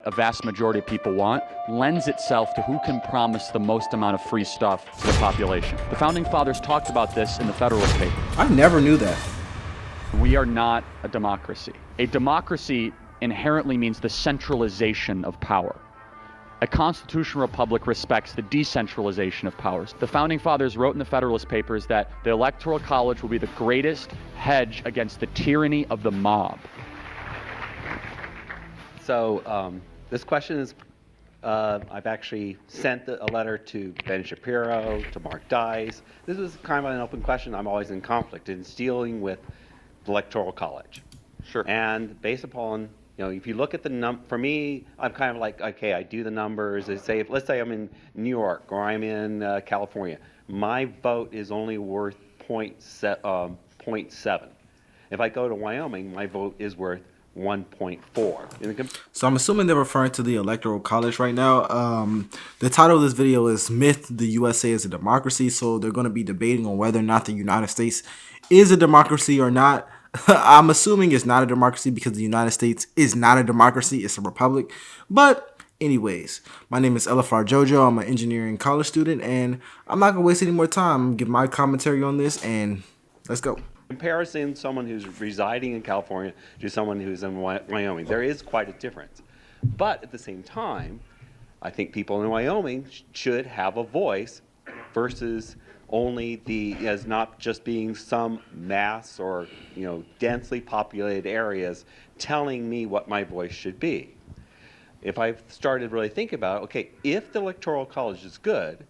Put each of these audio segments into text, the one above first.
a vast majority of people want lends itself to who can promise the most amount of free stuff to the population. The Founding Fathers talked about this in the Federalist Papers. I never knew that. We are not a democracy. A democracy inherently means the centralization of power. A constitutional republic respects the decentralization of powers. The Founding Fathers wrote in the Federalist Papers that the Electoral College will be the greatest hedge against the tyranny of the mob. So this question is, I've actually sent a letter to Ben Shapiro, to Mark Dice. This is kind of an open question. I'm always in conflict. It's dealing with the Electoral College. Sure. And based upon, if you look at the for me, I'm kind of like, okay, I do the numbers. Let's say I'm in New York or I'm in California. My vote is only worth 0.7. If I go to Wyoming, my vote is worth 1.4. So I'm assuming they're referring to the Electoral College right now. The title of this video is Myth the USA is a Democracy. So they're going to be debating on whether or not the United States is a democracy or not. I'm assuming it's not a democracy because the United States is not a democracy. It's a republic. But anyways, my name is Elifar Jojo. I'm an engineering college student, and I'm not going to waste any more time. I'm going to give my commentary on this, and let's go. Comparison someone who's residing in California to someone who's in Wyoming, there is quite a difference. But at the same time, I think people in Wyoming should have a voice versus only as not just being some mass or densely populated areas telling me what my voice should be. If I've started really thinking about, okay, if the Electoral College is good,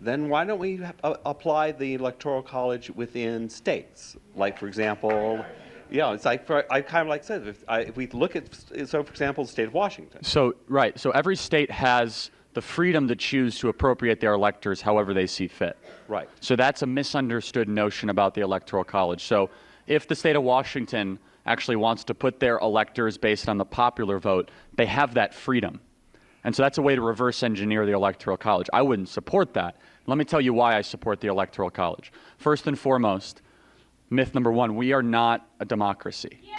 then why don't we apply the Electoral College within states? Like, for example, it's like, I kind of like said, if we look at, so for example, the state of Washington. So, right, so every state has the freedom to choose to appropriate their electors however they see fit. Right. So that's a misunderstood notion about the Electoral College. So if the state of Washington actually wants to put their electors based on the popular vote, they have that freedom. And so that's a way to reverse engineer the Electoral College. I wouldn't support that. Let me tell you why I support the Electoral College. First and foremost, myth number one, we are not a democracy. Yeah!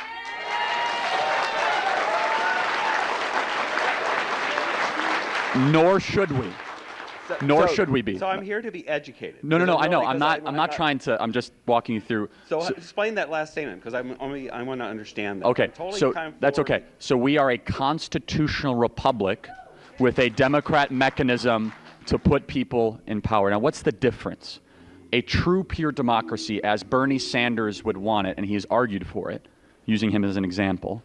Nor should we. Nor should we be. So I'm here to be educated. No, I know. I'm not trying to. I'm just walking you through. So explain that last statement, because I want to understand that. Okay. Totally So that's okay. So we are a constitutional republic with a democrat mechanism to put people in power. Now, what's the difference? A true pure democracy, as Bernie Sanders would want it, and he has argued for it, using him as an example,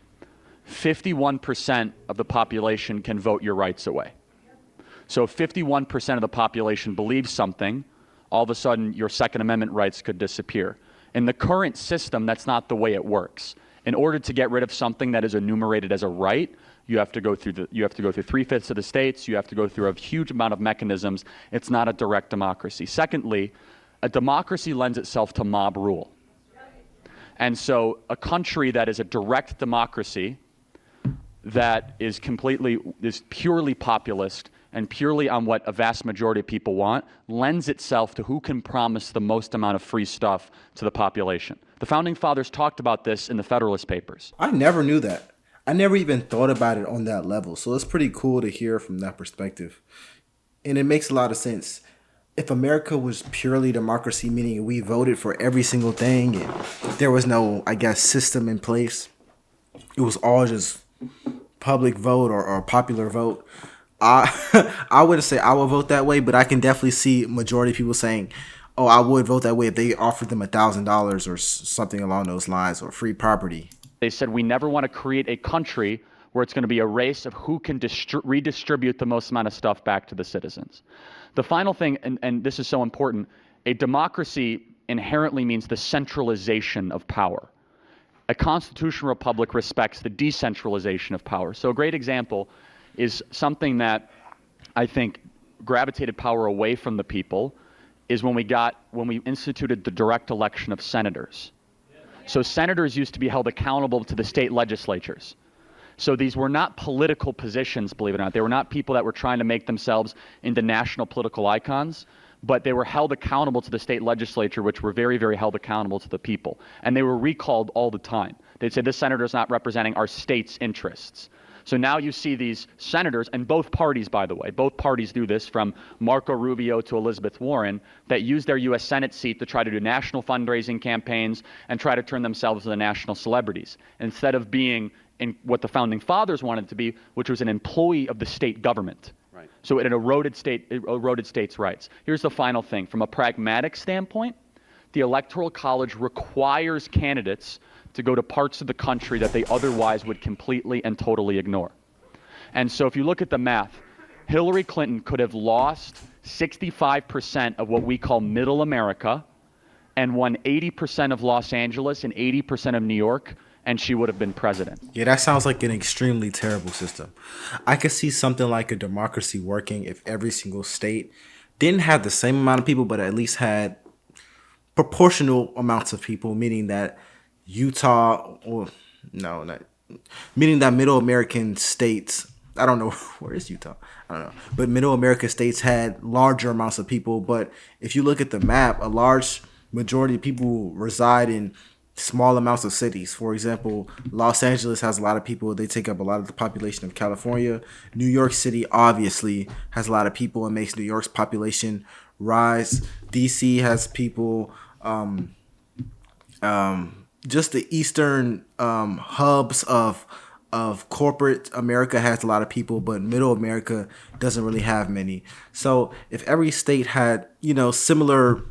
51% of the population can vote your rights away. So if 51% of the population believes something, all of a sudden your Second Amendment rights could disappear. In the current system, that's not the way it works. In order to get rid of something that is enumerated as a right, you have to go through 3/5 of the states. You have to go through a huge amount of mechanisms. It's not a direct democracy. Secondly, a democracy lends itself to mob rule. And so a country that is a direct democracy that is purely populist and purely on what a vast majority of people want lends itself to who can promise the most amount of free stuff to the population. The Founding Fathers talked about this in the Federalist Papers. I never knew that. I never even thought about it on that level. So it's pretty cool to hear from that perspective. And it makes a lot of sense. If America was purely democracy, meaning we voted for every single thing and there was no, system in place, it was all just public vote or popular vote, I wouldn't say I would vote that way, but I can definitely see majority of people saying, oh, I would vote that way if they offered them $1,000 or something along those lines, or free property. They said we never want to create a country where it's going to be a race of who can redistribute the most amount of stuff back to the citizens. The final thing, and this is so important, a democracy inherently means the centralization of power. A constitutional republic respects the decentralization of power. So a great example is something that I think gravitated power away from the people is when we instituted the direct election of senators. So senators used to be held accountable to the state legislatures. So these were not political positions, believe it or not. They were not people that were trying to make themselves into national political icons, but they were held accountable to the state legislature, which were very, very held accountable to the people. And they were recalled all the time. They'd say, this senator is not representing our state's interests. So now you see these senators, and both parties, by the way, both parties do this, from Marco Rubio to Elizabeth Warren, that use their U.S. Senate seat to try to do national fundraising campaigns and try to turn themselves into national celebrities, instead of being in what the Founding Fathers wanted to be, which was an employee of the state government. Right. So it eroded states' rights. Here's the final thing. From a pragmatic standpoint, the Electoral College requires candidates to go to parts of the country that they otherwise would completely and totally ignore. And so if you look at the math, Hillary Clinton could have lost 65% of what we call middle America and won 80% of Los Angeles and 80% of New York, and she would have been president. Yeah, that sounds like an extremely terrible system. I could see something like a democracy working if every single state didn't have the same amount of people, but at least had proportional amounts of people, meaning that Utah, or no, not, meaning that middle American states, I don't know, where is Utah? I don't know. But middle America states had larger amounts of people. But if you look at the map, a large majority of people reside in small amounts of cities. For example, Los Angeles has a lot of people. They take up a lot of the population of California. New York City obviously has a lot of people and makes New York's population rise. DC has people. Just the eastern hubs of corporate America has a lot of people, but middle America doesn't really have many. So if every state had, similar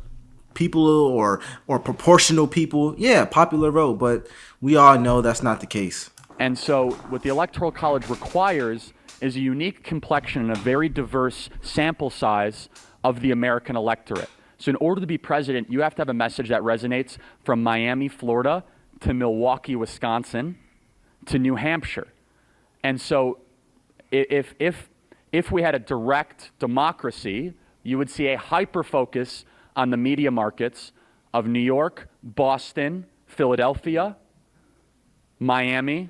people or proportional people, yeah, popular vote, but we all know that's not the case. And so what the Electoral College requires is a unique complexion and a very diverse sample size of the American electorate. So in order to be president, you have to have a message that resonates from Miami, Florida, to Milwaukee, Wisconsin, to New Hampshire. And so if we had a direct democracy, you would see a hyper-focus on the media markets of New York, Boston, Philadelphia, Miami,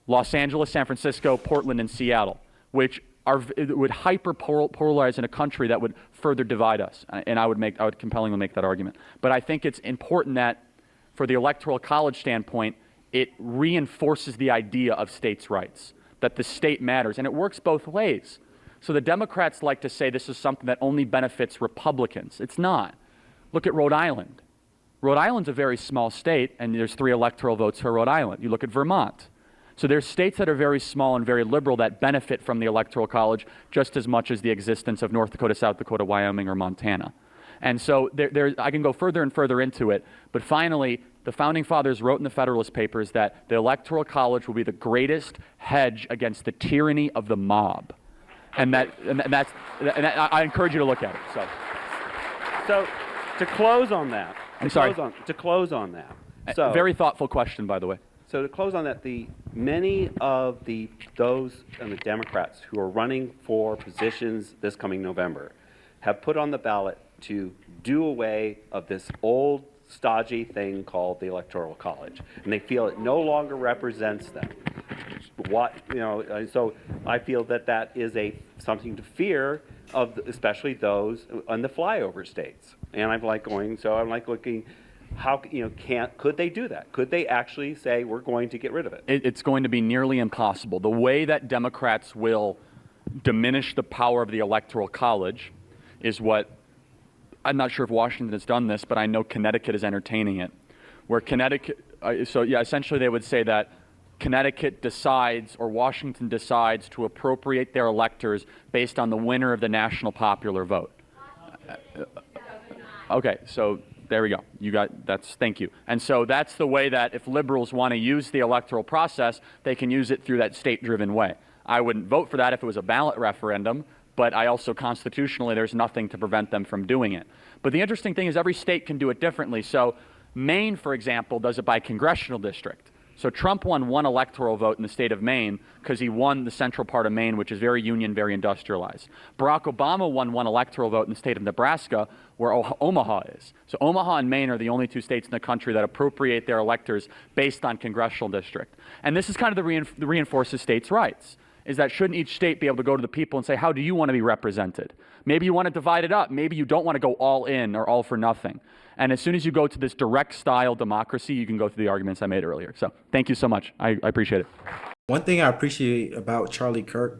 Los Angeles, San Francisco, Portland, and Seattle, which would hyper-polarize in a country that would further divide us. And I would compellingly make that argument. But I think it's important that, for the Electoral College standpoint, it reinforces the idea of states' rights, that the state matters. And it works both ways. So the Democrats like to say this is something that only benefits Republicans. It's not. Look at Rhode Island. Rhode Island's a very small state, and there's 3 electoral votes for Rhode Island. You look at Vermont. So there's states that are very small and very liberal that benefit from the Electoral College just as much as the existence of North Dakota, South Dakota, Wyoming, or Montana. And so I can go further and further into it, but finally, the Founding Fathers wrote in the Federalist Papers that the Electoral College will be the greatest hedge against the tyranny of the mob. And I encourage you to look at it. So to close on that, To close on that. So, very thoughtful question, by the way. So to close on that, many of those and the Democrats who are running for positions this coming November have put on the ballot to do away of this old stodgy thing called the Electoral College, and they feel it no longer represents them. So I feel that is something to fear of, especially those on the flyover states. And I'm looking. How could they do that? Could they actually say we're going to get rid of it? It's going to be nearly impossible. The way that Democrats will diminish the power of the Electoral College is what, I'm not sure if Washington has done this, but I know Connecticut is entertaining it. Where essentially they would say that Connecticut decides, or Washington decides, to appropriate their electors based on the winner of the national popular vote. Okay, so there we go. Thank you. And so that's the way that if liberals want to use the electoral process, they can use it through that state-driven way. I wouldn't vote for that if it was a ballot referendum, but I also constitutionally, there's nothing to prevent them from doing it. But the interesting thing is every state can do it differently. So Maine, for example, does it by congressional district. So Trump won 1 electoral vote in the state of Maine because he won the central part of Maine, which is very union, very industrialized. Barack Obama won 1 electoral vote in the state of Nebraska, where Omaha is. So Omaha and Maine are the only 2 states in the country that appropriate their electors based on congressional district. And this is kind of the reinforces states' rights. is that shouldn't each state be able to go to the people and say, how do you want to be represented? Maybe you want to divide it up. Maybe you don't want to go all in or all for nothing. And as soon as you go to this direct style democracy, you can go through the arguments I made earlier. So thank you so much. I appreciate it. One thing I appreciate about Charlie Kirk,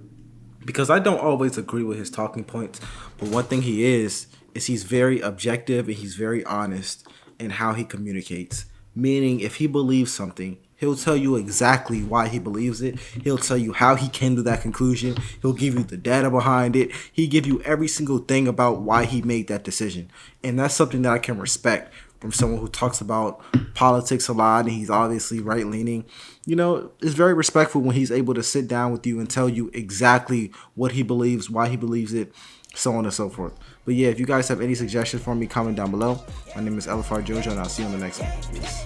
because I don't always agree with his talking points, but one thing he is he's very objective and he's very honest in how he communicates. Meaning, if he believes something, he'll tell you exactly why he believes it. He'll tell you how he came to that conclusion. He'll give you the data behind it. He give you every single thing about why he made that decision. And that's something that I can respect from someone who talks about politics a lot, and he's obviously right-leaning. You know, it's very respectful when he's able to sit down with you and tell you exactly what he believes, why he believes it, so on and so forth. But yeah, if you guys have any suggestions for me, comment down below. My name is Elifar JoJo, and I'll see you on the next one. Peace.